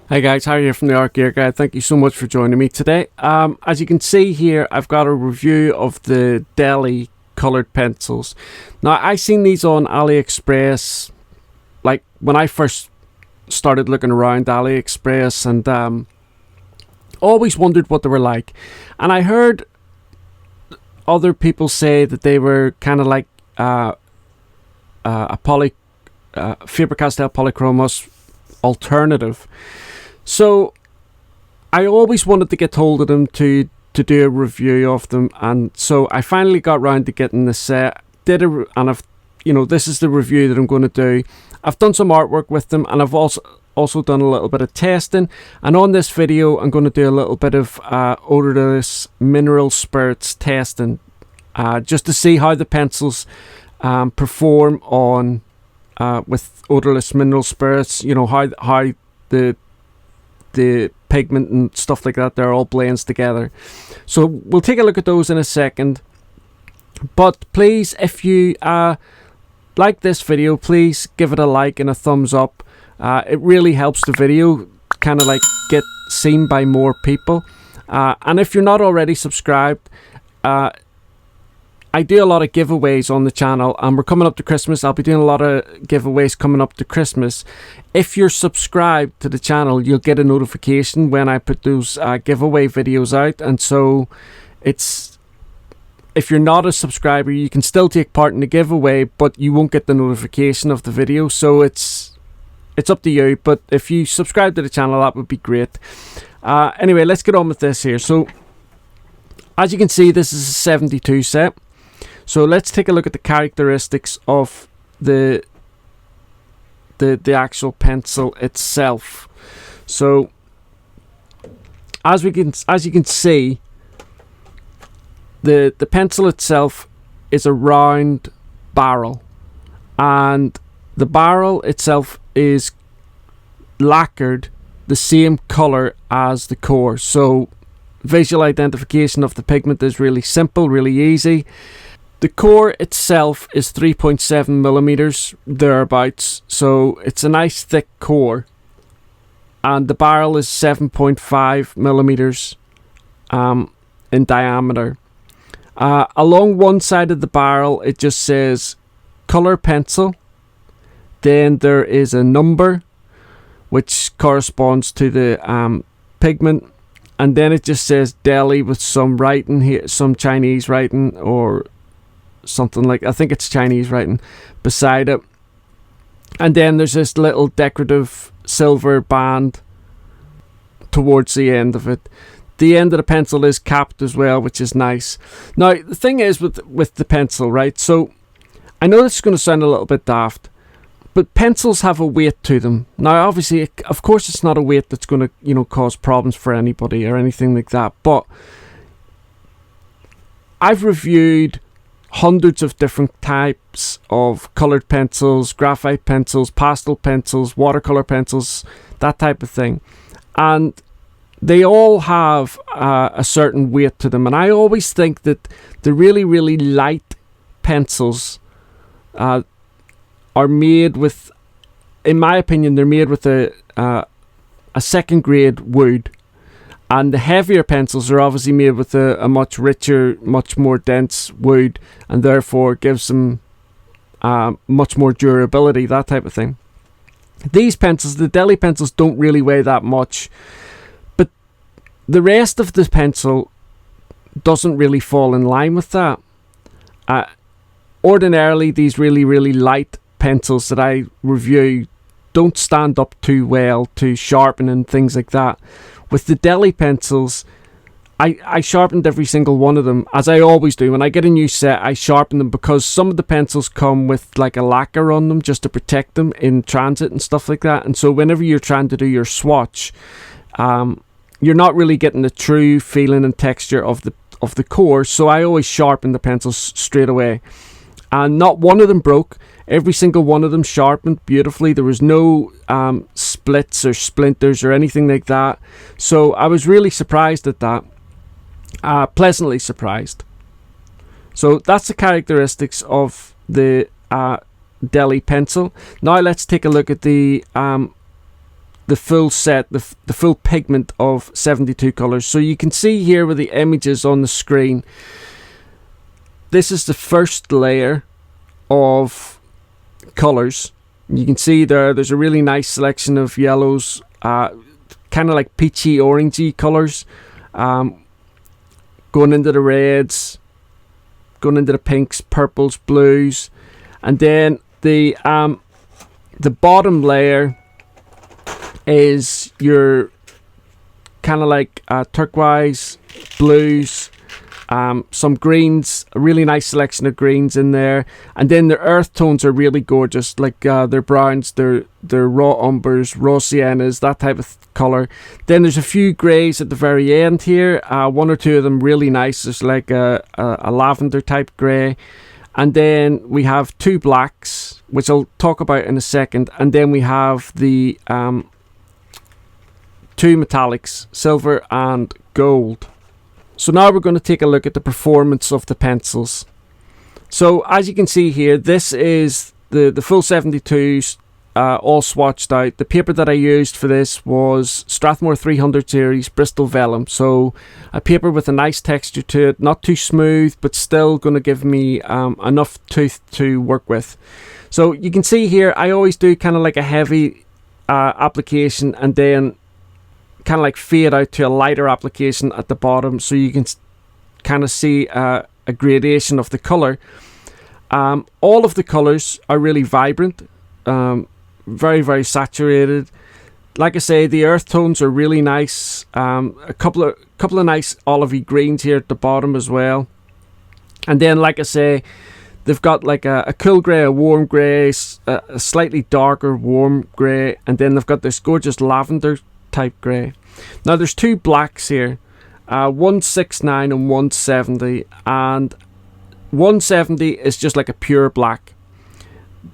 Hey guys, Harry here from the Art Gear Guide. Thank you so much for joining me today. As you can see here, I've got a review of the Deli Colored Pencils. Now, I seen these on AliExpress, like when I first started looking around AliExpress, and always wondered what they were like. And I heard other people say that they were kind of like a Faber Castell Polychromos alternative. So I always wanted to get hold of them to do a review of them, and so I finally got round to getting the set. And I've, this is the review that I'm going to do. I've done some artwork with them, and I've also done a little bit of testing. And on this video, I'm going to do a little bit of odorless mineral spirits testing, just to see how the pencils perform on with odorless mineral spirits. How the pigment and stuff like that, they're all blends together. So we'll take a look at those in a second. But please, if you like this video, please give it a like and a thumbs up. It really helps the video kind of like get seen by more people. And if you're not already subscribed, I do a lot of giveaways on the channel, and we're coming up to Christmas. I'll be doing a lot of giveaways coming up to Christmas. If you're subscribed to the channel, you'll get a notification when I put those giveaway videos out. And so if you're not a subscriber, you can still take part in the giveaway, but you won't get the notification of the video. So it's up to you. But if you subscribe to the channel, that would be great. Anyway, let's get on with this here. So as you can see, this is a 72 set. So let's take a look at the characteristics of the actual pencil itself. So as you can see, the pencil itself is a round barrel, and the barrel itself is lacquered the same color as the core. So visual identification of the pigment is really simple, really easy. The core itself is 3.7 millimeters thereabouts, so it's a nice thick core, and the barrel is 7.5 millimeters in diameter. Along one side of the barrel, it just says color pencil. Then there is a number which corresponds to the pigment, and then it just says Deli with some writing here, some Chinese writing or something like, I think it's Chinese writing beside it. And then there's this little decorative silver band towards the end of it. The end of the pencil is capped as well, which is nice. Now the thing is with the pencil, right? So I know this is going to sound a little bit daft, but pencils have a weight to them. Now obviously, of course, it's not a weight that's going to cause problems for anybody or anything like that. But I've reviewed hundreds of different types of colored pencils, graphite pencils, pastel pencils, watercolor pencils, that type of thing, and they all have a certain weight to them. And I always think that the really, really light pencils are made with, in my opinion, they're made with a second grade wood. And the heavier pencils are obviously made with a much richer, much more dense wood, and therefore gives them much more durability, that type of thing. These pencils, the Deli pencils, don't really weigh that much, but the rest of the pencil doesn't really fall in line with that. Ordinarily, these really, really light pencils that I review don't stand up too well to sharpen and things like that. With the Deli pencils, I sharpened every single one of them, as I always do. When I get a new set, I sharpen them, because some of the pencils come with like a lacquer on them just to protect them in transit and stuff like that. And so whenever you're trying to do your swatch, you're not really getting the true feeling and texture of the core. So I always sharpen the pencils straight away. And not one of them broke. Every single one of them sharpened beautifully. There was no splits or splinters or anything like that. So I was really surprised at that. Pleasantly surprised. So that's the characteristics of the Deli pencil. Now let's take a look at the the full set, the full pigment of 72 colors. So you can see here with the images on the screen, this is the first layer of colors. You can see there's a really nice selection of yellows, kind of like peachy orangey colors, going into the reds, going into the pinks, purples, blues, and then the bottom layer is your kind of like turquoise, blues, some greens, a really nice selection of greens in there, and then the earth tones are really gorgeous, like they're browns, they're raw umbers, raw siennas, that type of color. Then there's a few greys at the very end here, one or two of them really nice. There's like a lavender type grey, and then we have two blacks, which I'll talk about in a second, and then we have the two metallics, silver and gold. So now we're going to take a look at the performance of the pencils. So as you can see here, this is the full 72s, all swatched out. The paper that I used for this was Strathmore 300 series Bristol Vellum. So a paper with a nice texture to it, not too smooth, but still going to give me enough tooth to work with. So you can see here, I always do kind of like a heavy application, and then kind of like fade out to a lighter application at the bottom, so you can kind of see a gradation of the color. All of the colors are really vibrant, very, very saturated. Like I say, the earth tones are really nice. A couple of nice olivey greens here at the bottom as well. And then, like I say, they've got like a cool grey, a warm grey, a slightly darker warm grey, and then they've got this gorgeous lavender type grey. Now there's two blacks here, 169 and 170, and 170 is just like a pure black.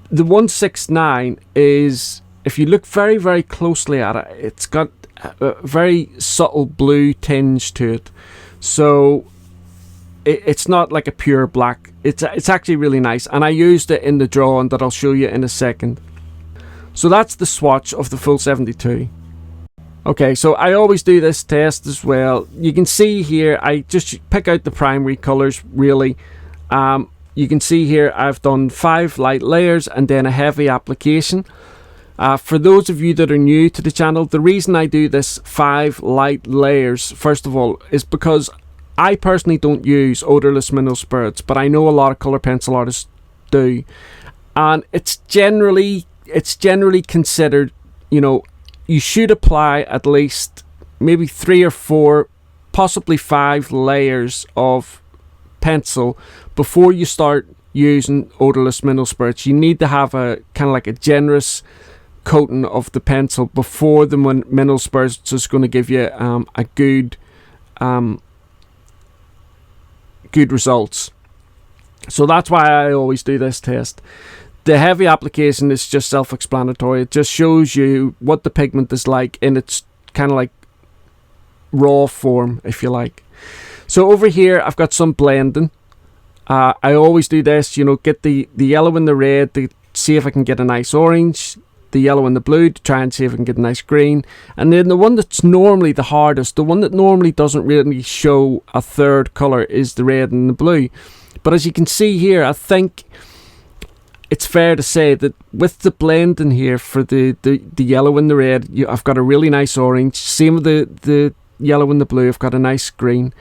The 169 is, if you look very, very closely at it, it's got a very subtle blue tinge to it. So it's not like a pure black. It's actually really nice, and I used it in the drawing that I'll show you in a second. So that's the swatch of the full 72. Okay, so I always do this test as well. You can see here, I just pick out the primary colors really. You can see here I've done 5 light layers and then a heavy application. For those of you that are new to the channel, the reason I do this 5 light layers, first of all, is because I personally don't use odorless mineral spirits, but I know a lot of colour pencil artists do. And it's generally considered, you know, you should apply at least maybe 3 or 4, possibly 5 layers of pencil before you start using odorless mineral spirits. You need to have a kind of like a generous coating of the pencil before the mineral spirits is going to give you a good results. So that's why I always do this test. The heavy application is just self-explanatory. It just shows you what the pigment is like in its kind of like raw form, if you like. So over here I've got some blending. I always do this, you know, get the yellow and the red to see if I can get a nice orange, the yellow and the blue to try and see if I can get a nice green, and then the one that's normally the hardest, the one that normally doesn't really show a third colour, is the red and the blue. But as you can see here, I think it's fair to say that with the blending here for the yellow and the red, I've got a really nice orange. Same with the yellow and the blue, I've got a nice green.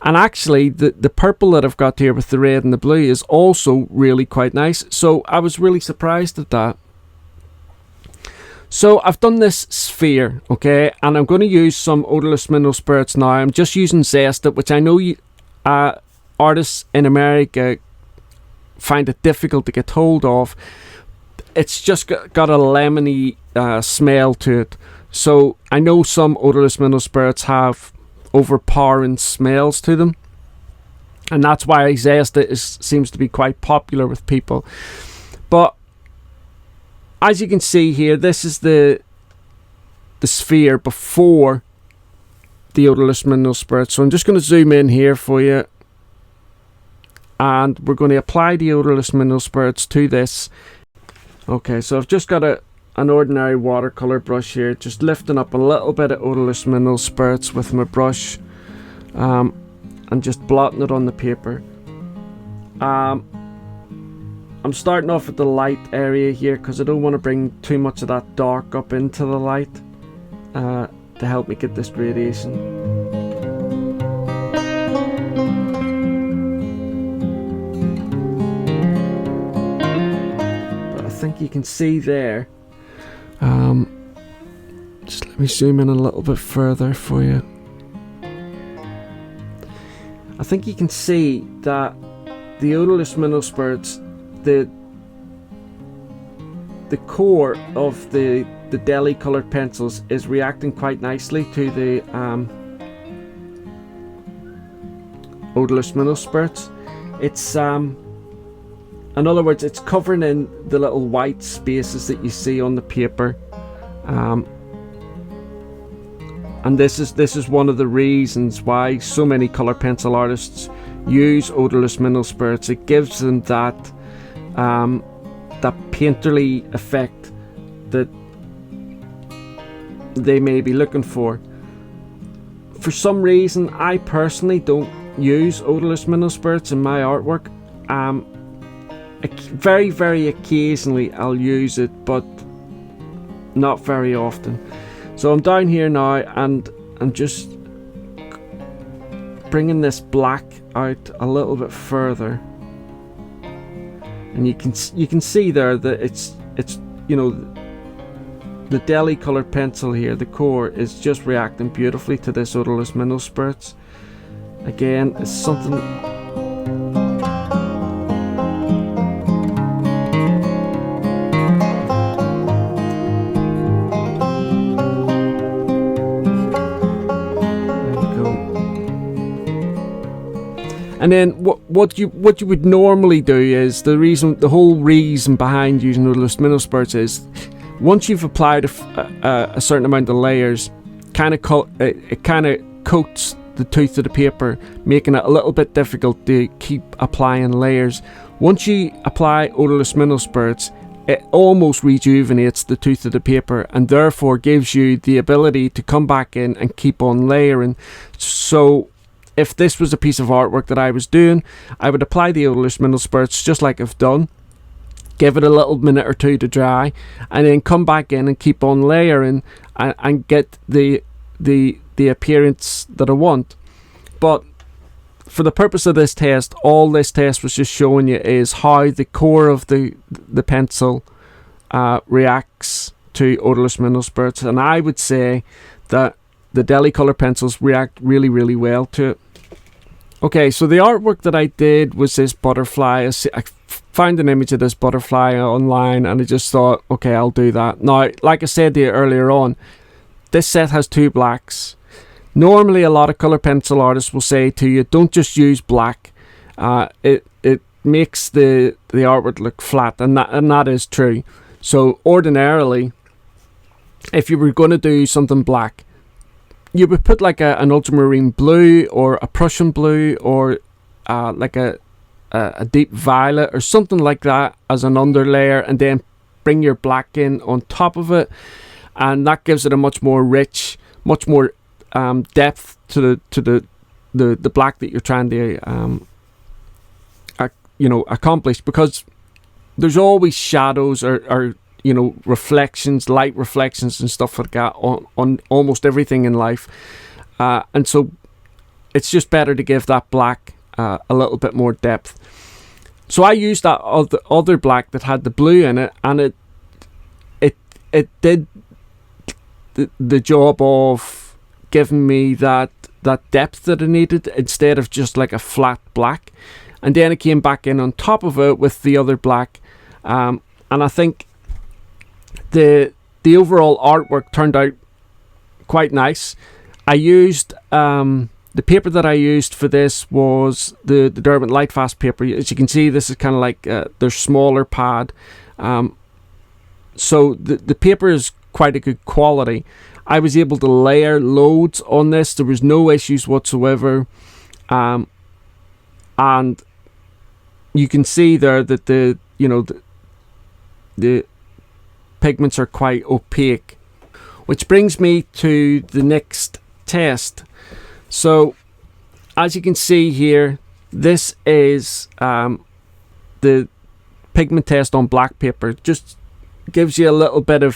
And actually, the purple that I've got here with the red and the blue is also really quite nice. So I was really surprised at that. So I've done this sphere, okay, and I'm going to use some odorless mineral spirits now. I'm just using Zest It, which I know artists in America find it difficult to get hold of. It's just got a lemony smell to it. So I know some odorless mineral spirits have overpowering smells to them, and that's why Zest It seems to be quite popular with people. But as you can see here, this is the sphere before the odorless mineral spirit. So I'm just going to zoom in here for you, and we're going to apply the odorless mineral spirits to this. Okay, so I've just got a an ordinary watercolor brush here, just lifting up a little bit of odorless mineral spirits with my brush, and just blotting it on the paper. I'm starting off at the light area here because I don't want to bring too much of that dark up into the light to help me get this gradation. But I think you can see there, just let me zoom in a little bit further for you. I think you can see that the odorless mineral spirits, the core of the Deli Colored Pencils is reacting quite nicely to the odorless mineral spirits. It's in other words, it's covering in the little white spaces that you see on the paper, and this is one of the reasons why so many color pencil artists use odorless mineral spirits. It gives them that that painterly effect that they may be looking for. For some reason, I personally don't use odorless mineral spirits in my artwork. Very, very occasionally I'll use it, but not very often. So I'm down here now, and I'm just bringing this black out a little bit further, and you can see there that it's you know, the Deli Colored Pencil here, the core is just reacting beautifully to this odorless mineral spirits. Again, it's something. And then what you would normally do is, the whole reason behind using odorless mineral spirits is, once you've applied a certain amount of layers, it kind of coats the tooth of the paper, making it a little bit difficult to keep applying layers. Once you apply odorless mineral spirits, it almost rejuvenates the tooth of the paper, and therefore gives you the ability to come back in and keep on layering. So if this was a piece of artwork that I was doing, I would apply the odorless mineral spirits just like I've done, give it a little minute or two to dry, and then come back in and keep on layering and get the appearance that I want. But for the purpose of this test, all this test was just showing you is how the core of the pencil reacts to odorless mineral spirits, and I would say that the Deli Colored Pencils react really, really well to it. Okay, so the artwork that I did was this butterfly. I found an image of this butterfly online, and I just thought, okay, I'll do that. Now, like I said to you earlier on, this set has 2 blacks. Normally, a lot of color pencil artists will say to you, don't just use black. It makes the artwork look flat, and that is true. So ordinarily, if you were going to do something black, you would put like an ultramarine blue or a Prussian blue, or like a deep violet or something like that as an underlayer, and then bring your black in on top of it, and that gives it a much more rich, much more depth to the black that you're trying to accomplish, because there's always shadows or reflections, light reflections and stuff like that on almost everything in life, and so it's just better to give that black a little bit more depth. So I used that other black that had the blue in it, and it did the job of giving me that depth that I needed, instead of just like a flat black. And then it came back in on top of it with the other black, and I think the overall artwork turned out quite nice. I used the paper that I used for this was the Derwent Lightfast paper. As you can see, this is kind of like their smaller pad, so the paper is quite a good quality. I was able to layer loads on this. There was no issues whatsoever, and you can see there that the pigments are quite opaque. Which brings me to the next test. So as you can see here, this is the pigment test on black paper. Just gives you a little bit of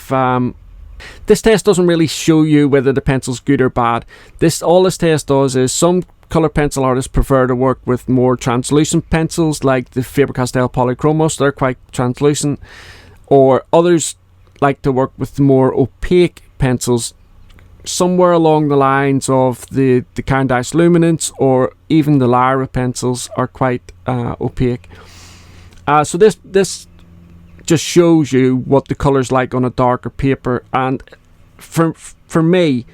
this test doesn't really show you whether the pencil's good or bad. All this test does is, some colored pencil artists prefer to work with more translucent pencils like the Faber Castell Polychromos. They're quite translucent. Or others like to work with more opaque pencils, somewhere along the lines of the Caran Luminance, or even the Lyra pencils are quite opaque. So this just shows you what the color's like on a darker paper, and for me,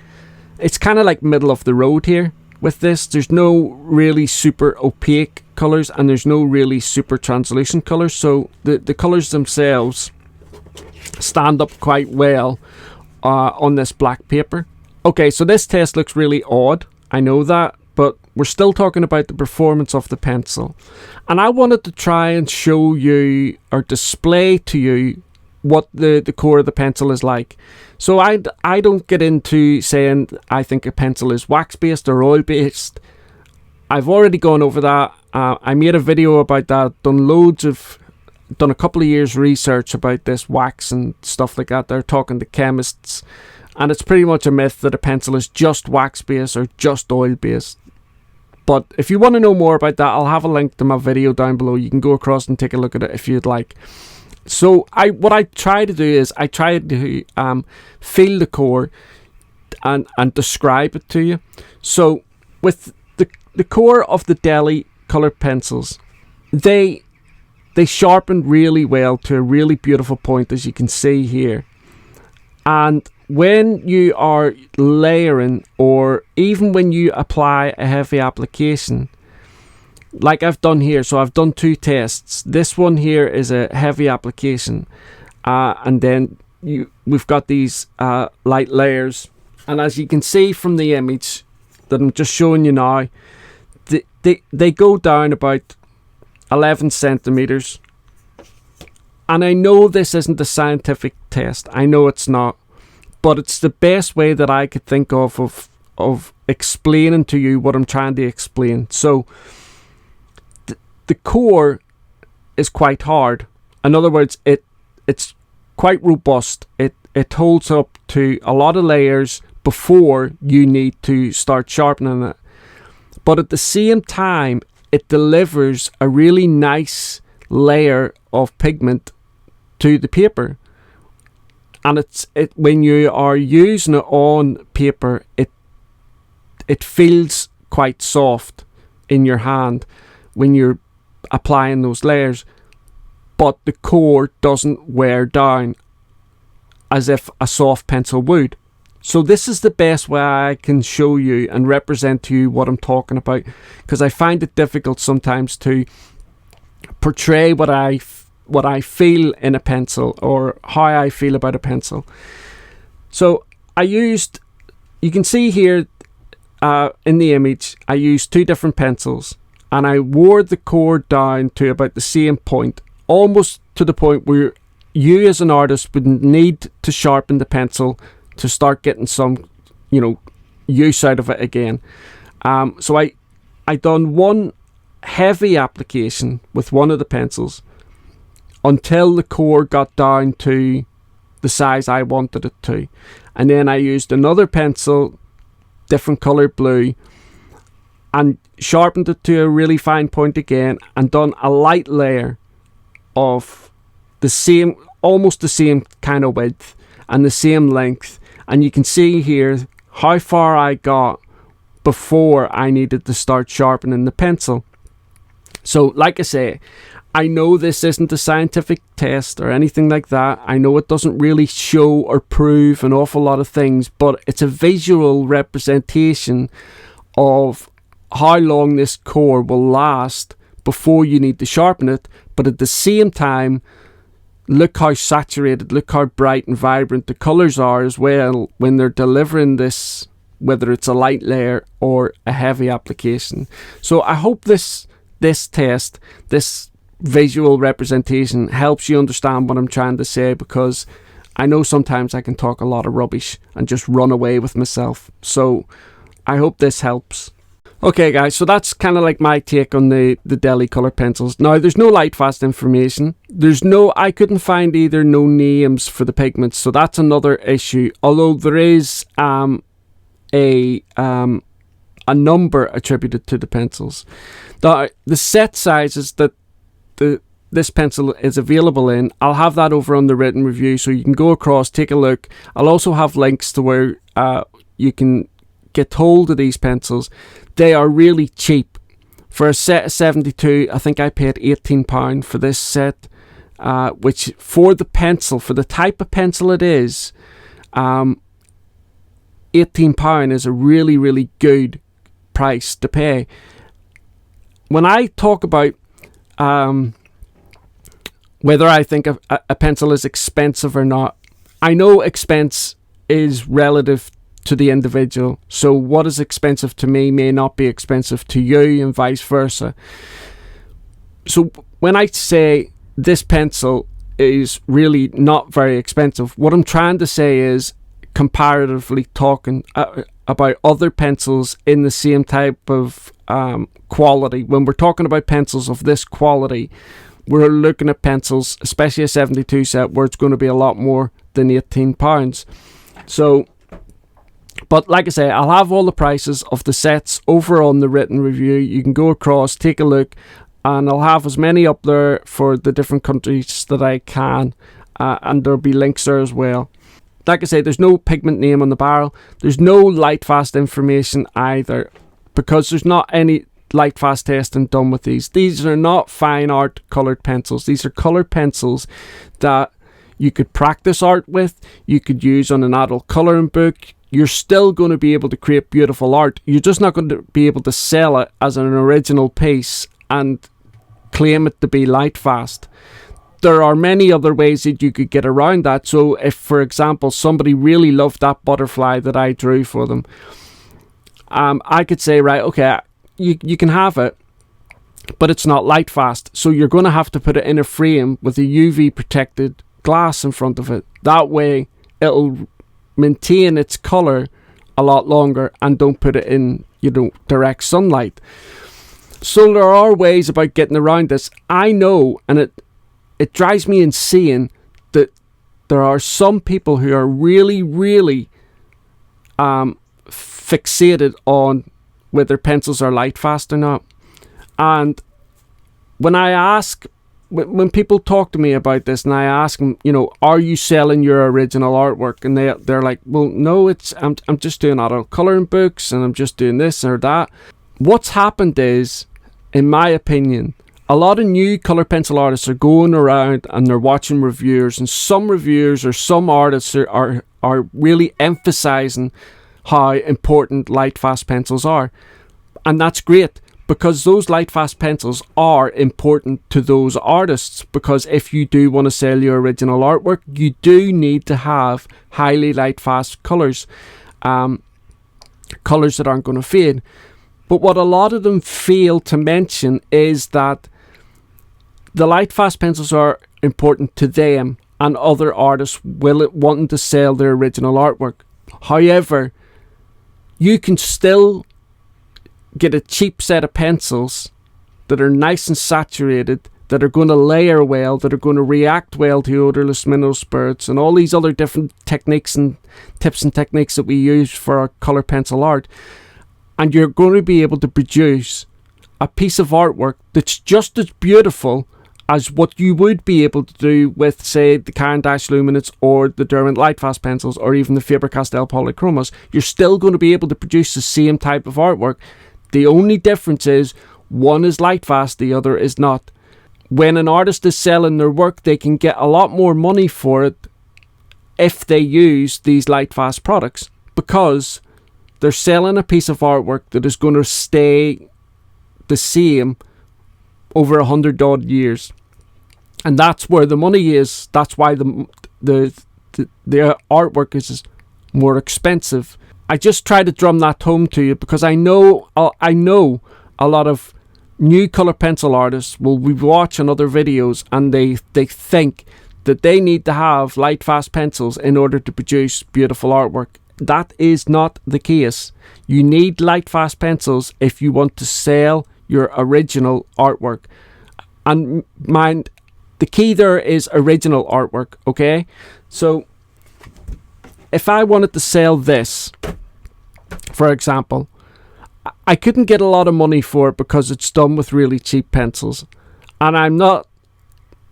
it's kind of like middle of the road here with this. There's no really super opaque colors, and there's no really super translucent colors, so the colors themselves stand up quite well on this black paper. Okay, so this test looks really odd, I know that, but we're still talking about the performance of the pencil. And I wanted to try and show you, or display to you, what the core of the pencil is like. So I don't get into saying I think a pencil is wax-based or oil-based. I've already gone over that. I made a video about that, done a couple of years research about this wax and stuff like that. They're talking to chemists, and it's pretty much a myth that a pencil is just wax-based or just oil-based. But if you want to know more about that, I'll have a link to my video down below. You can go across and take a look at it if you'd like. So what I try to do is I try to feel the core and describe it to you. So with the core of the Deli Colored Pencils, they sharpen really well to a really beautiful point, as you can see here. And when you are layering, or even when you apply a heavy application, like I've done here, so I've done two tests. This one here is a heavy application, and then we've got these light layers. And as you can see from the image that I'm just showing you now, they go down about 11 centimeters. And I know this isn't a scientific test, I know it's not, but it's the best way that I could think of explaining to you what I'm trying to explain. So the core is quite hard. In other words, it's quite robust. It holds up to a lot of layers before you need to start sharpening it. But at the same time, it delivers a really nice layer of pigment to the paper. And when you are using it on paper, it feels quite soft in your hand when you're applying those layers, but the core doesn't wear down as if a soft pencil would. So this is the best way I can show you and represent to you what I'm talking about, because I find it difficult sometimes to portray what I feel in a pencil, or how I feel about a pencil. So you can see here in the image, I used two different pencils, and I wore the core down to about the same point, almost to the point where you as an artist would need to sharpen the pencil to start getting some, use out of it again. So I done one heavy application with one of the pencils until the core got down to the size I wanted it to, and then I used another pencil, different color blue, and sharpened it to a really fine point again, and done a light layer of almost the same kind of width and the same length. And you can see here how far I got before I needed to start sharpening the pencil. So like I say, I know this isn't a scientific test or anything like that. I know it doesn't really show or prove an awful lot of things, but it's a visual representation of how long this core will last before you need to sharpen it. But at the same time, look how saturated, look how bright and vibrant the colours are as well when they're delivering this, whether it's a light layer or a heavy application. So I hope this test, this visual representation, helps you understand what I'm trying to say, because I know sometimes I can talk a lot of rubbish and just run away with myself. So I hope this helps. Okay guys, so that's kind of like my take on the Deli Colored Pencils. Now there's no Lightfast information. I couldn't find either no names for the pigments, so that's another issue. Although there is a number attributed to the pencils. The set sizes that this pencil is available in, I'll have that over on the written review, so you can go across, take a look. I'll also have links to where you can get hold of these pencils. They are really cheap. For a set of 72, I think I paid £18 for this set, which for the pencil, for the type of pencil it is, £18 is a really, really good price to pay. When I talk about whether I think a pencil is expensive or not, I know expense is relative to the individual. So what is expensive to me may not be expensive to you, and vice versa. So when I say this pencil is really not very expensive, what I'm trying to say is, comparatively talking about other pencils in the same type of quality, when we're talking about pencils of this quality, we're looking at pencils, especially a 72 set, where it's going to be a lot more than £18. So, but like I say, I'll have all the prices of the sets over on the written review. You can go across, take a look, and I'll have as many up there for the different countries that I can, and there'll be links there as well. Like I say, there's no pigment name on the barrel. There's no Lightfast information either, because there's not any Lightfast testing done with these. These are not fine art colored pencils. These are colored pencils that you could practice art with. You could use on an adult coloring book. You're still going to be able to create beautiful art. You're just not going to be able to sell it as an original piece and claim it to be Lightfast. There are many other ways that you could get around that. So if, for example, somebody really loved that butterfly that I drew for them, I could say, right, okay, you can have it, but it's not Lightfast. So you're going to have to put it in a frame with a UV protected glass in front of it. That way it'll maintain its color a lot longer and don't put it in, direct sunlight. So there are ways about getting around this. I know, and it drives me insane that there are some people who are really, really fixated on whether pencils are Lightfast or not. And when people talk to me about this, and I ask them, are you selling your original artwork? And they're like, well, no, I'm just doing adult coloring books, and I'm just doing this or that. What's happened is, in my opinion, a lot of new colour pencil artists are going around and they're watching reviewers, and some reviewers or some artists are really emphasising how important Lightfast pencils are. And that's great, because those Lightfast pencils are important to those artists, because if you do want to sell your original artwork, you do need to have highly Lightfast colours, colours that aren't going to fade. But what a lot of them fail to mention is that the Lightfast pencils are important to them and other artists wanting to sell their original artwork. However, you can still get a cheap set of pencils that are nice and saturated, that are going to layer well, that are going to react well to odorless mineral spirits, and all these other different techniques and tips and techniques that we use for our colour pencil art. And you're going to be able to produce a piece of artwork that's just as beautiful as what you would be able to do with, say, the Caran d'Ache Luminance or the Derwent Lightfast pencils, or even the Faber Castell Polychromos. You're still going to be able to produce the same type of artwork. The only difference is one is Lightfast, the other is not. When an artist is selling their work, they can get a lot more money for it if they use these Lightfast products, because they're selling a piece of artwork that is going to stay the same over 100 odd years. And that's where the money is. That's why the artwork is more expensive. I just try to drum that home to you, because I know a lot of new colour pencil artists will be watching other videos and they think that they need to have light fast pencils in order to produce beautiful artwork. That is not the case. You need light fast pencils if you want to sell your original artwork. And mind, the key there is original artwork, okay? So if I wanted to sell this, for example, I couldn't get a lot of money for it because it's done with really cheap pencils. And I'm not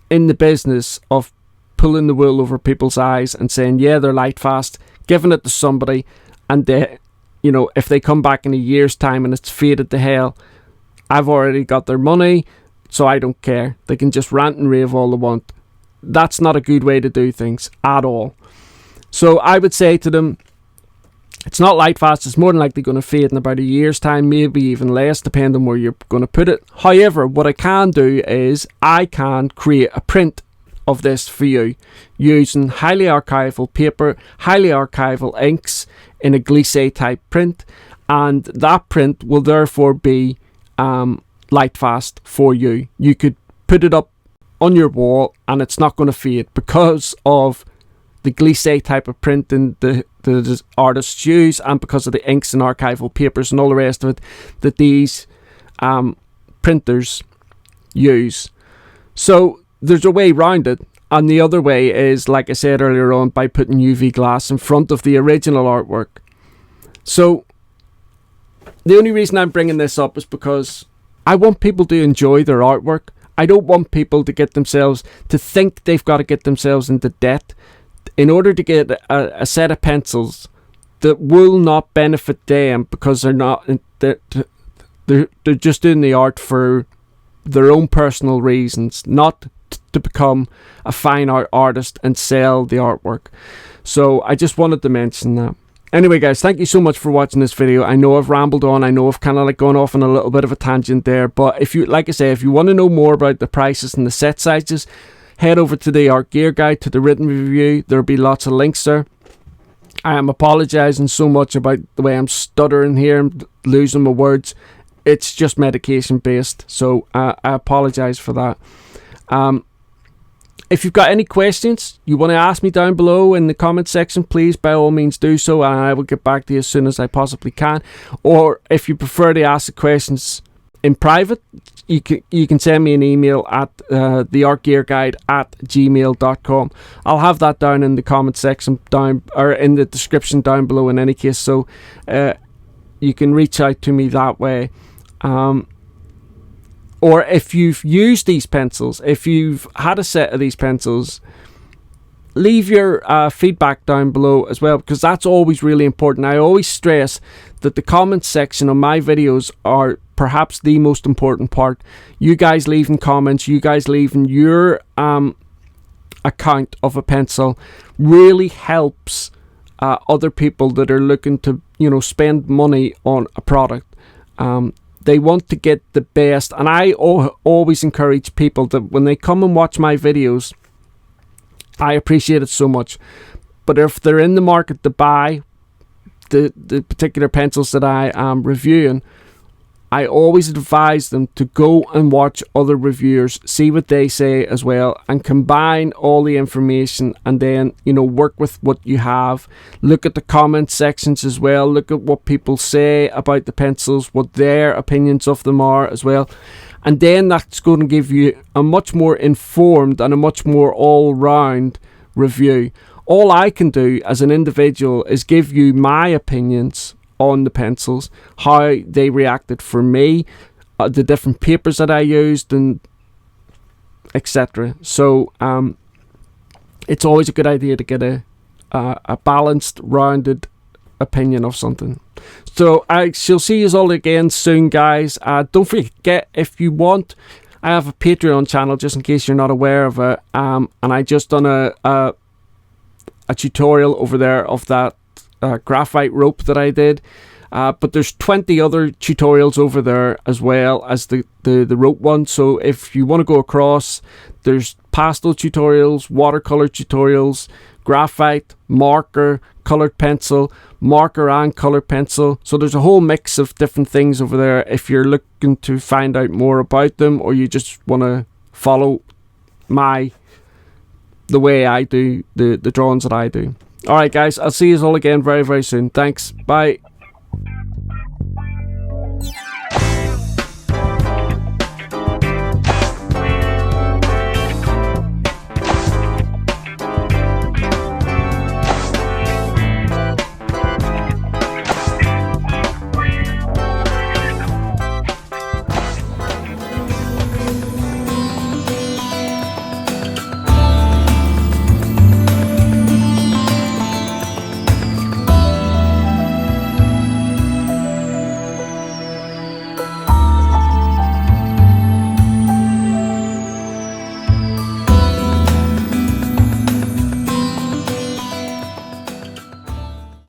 in the business of pulling the wool over people's eyes and saying, yeah, they're light fast, giving it to somebody, and they, you know, if they come back in a year's time and it's faded to hell, I've already got their money, so I don't care. They can just rant and rave all they want. That's not a good way to do things at all. So I would say to them, it's not light fast, it's more than likely going to fade in about a year's time, maybe even less, depending on where you're going to put it. However, what I can do is I can create a print of this for you using highly archival paper, highly archival inks in a glissé type print, and that print will therefore be light fast for you. You could put it up on your wall and it's not going to fade because of the glissé type of print in the artists use, and because of the inks and archival papers and all the rest of it that these printers use. So there's a way around it, and the other way is, like I said earlier on, by putting UV glass in front of the original artwork. So the only reason I'm bringing this up is because I want people to enjoy their artwork. I don't want people to get themselves to think they've got to get themselves into debt in order to get a set of pencils that will not benefit them, because they're just doing the art for their own personal reasons, not to become a fine art artist and sell the artwork. So I just wanted to mention that. Anyway, guys, thank you so much for watching this video. I know I've rambled on. I know I've kind of like gone off on a little bit of a tangent there. But if you, like I say, if you want to know more about the prices and the set sizes, head over to the Art Gear Guide, to the written review. There'll be lots of links there. I am apologising so much about the way I'm stuttering here and losing my words. It's just medication based. So I apologise for that. If you've got any questions you want to ask me down below in the comment section, please by all means do so, and I will get back to you as soon as I possibly can. Or if you prefer to ask the questions in private, you can send me an email at theartgearguide@gmail.com. I'll have that down in the comment section down, or in the description down below in any case, so you can reach out to me that way. Or if you've used these pencils, if you've had a set of these pencils, leave your feedback down below as well, because that's always really important. I always stress that the comment section on my videos are perhaps the most important part. You guys leaving comments, you guys leaving your account of a pencil really helps other people that are looking to, you know, spend money on a product. They want to get the best, and I always encourage people that when they come and watch my videos, I appreciate it so much, but if they're in the market to buy the particular pencils that I am reviewing, I always advise them to go and watch other reviewers, see what they say as well, and combine all the information, and then, you know, work with what you have. Look at the comment sections as well. Look at what people say about the pencils, what their opinions of them are as well. And then that's going to give you a much more informed and a much more all-round review. All I can do as an individual is give you my opinions on the pencils, how they reacted for me, the different papers that I used, and etc. So it's always a good idea to get a balanced, rounded opinion of something. So I shall see you all again soon, guys. Don't forget, if you want, I have a Patreon channel, just in case you're not aware of it, and I just done a tutorial over there of that graphite rope that I did, but there's 20 other tutorials over there as well as the rope one. So if you want to go across, there's pastel tutorials, watercolor tutorials, graphite, marker, colored pencil, marker and colored pencil. So there's a whole mix of different things over there if you're looking to find out more about them, or you just want to follow the way I do the drawings that I do. Alright guys, I'll see you all again very, very soon. Thanks. Bye.